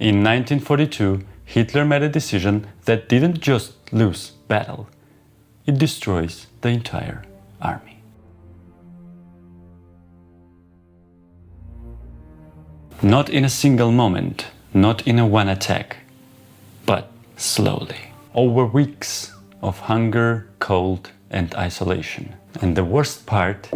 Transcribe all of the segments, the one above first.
In 1942, Hitler made a decision that didn't just lose battle, it destroys the entire army. Not in a single moment, not in a one attack, but slowly, over weeks of hunger, cold, and isolation. And the worst part,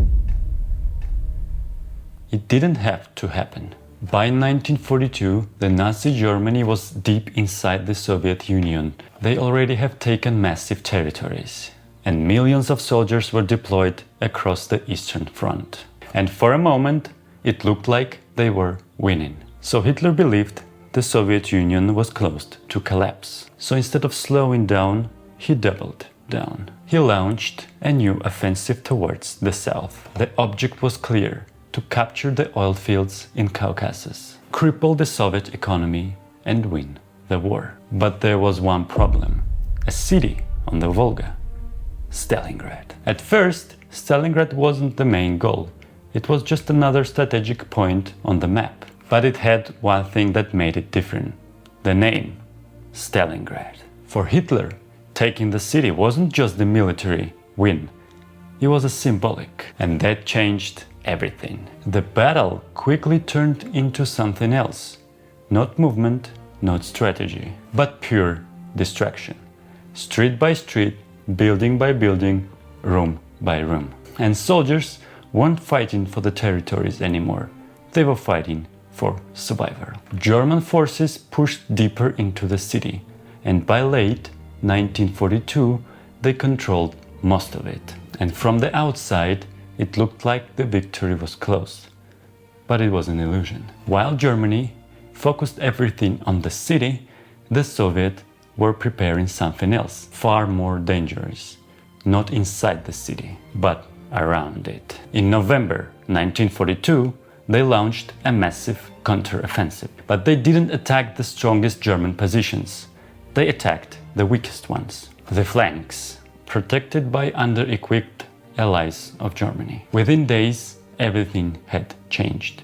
it didn't have to happen. By 1942, the Nazi Germany was deep inside the Soviet Union. They already have taken massive territories, and millions of soldiers were deployed across the Eastern Front. And for a moment, it looked like they were winning. So Hitler believed the Soviet Union was close to collapse. So instead of slowing down, he doubled down. He launched a new offensive towards the south. The object was clear: to capture the oil fields in Caucasus, cripple the Soviet economy, and win the war. But there was one problem: a city on the Volga, Stalingrad. At first, Stalingrad wasn't the main goal. It was just another strategic point on the map. But it had one thing that made it different: the name, Stalingrad. For Hitler, taking the city wasn't just the military win, it was a symbolic, and that changed everything. The battle quickly turned into something else. Not movement, not strategy, but pure destruction. Street by street, building by building, room by room. And soldiers weren't fighting for the territories anymore. They were fighting for survival. German forces pushed deeper into the city, and by late 1942, they controlled most of it. And from the outside, it looked like the victory was close. But it was an illusion. While Germany focused everything on the city, the Soviets were preparing something else, far more dangerous. Not inside the city, but around it. In November 1942, they launched a massive counter-offensive. But they didn't attack the strongest German positions. They attacked the weakest ones, the flanks, protected by under-equipped allies of Germany. Within days, everything had changed.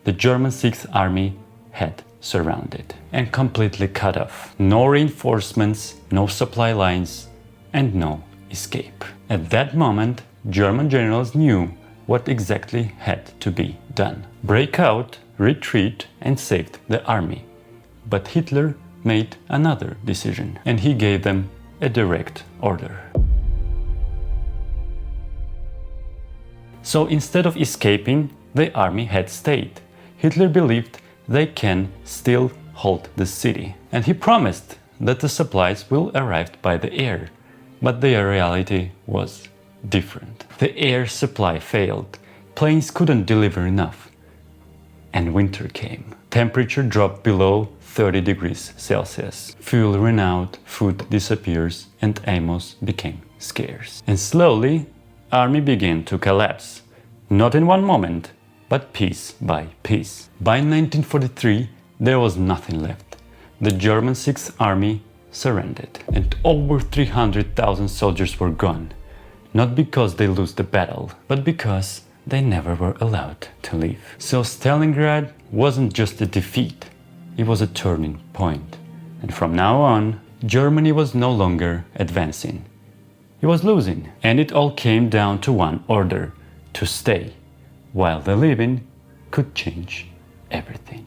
The German Sixth Army had surrounded and completely cut off. No reinforcements, no supply lines, and no escape. At that moment, German generals knew what exactly had to be done: break out, retreat, and save the army. But Hitler made another decision, and he gave them a direct order. So instead of escaping, the army had stayed. Hitler believed they can still hold the city, and he promised that the supplies will arrive by the air. But the reality was different. The air supply failed. Planes couldn't deliver enough. And winter came. Temperature dropped below 30 degrees Celsius. Fuel ran out, food disappears, and ammo became scarce. And slowly, army began to collapse. Not in one moment, but piece by piece. By 1943, there was nothing left. The German Sixth Army surrendered, and over 300,000 soldiers were gone. Not because they lost the battle, but because they never were allowed to leave. So Stalingrad wasn't just a defeat, it was a turning point. And from now on, Germany was no longer advancing. It was losing. And it all came down to one order: to stay, while the leaving could change everything.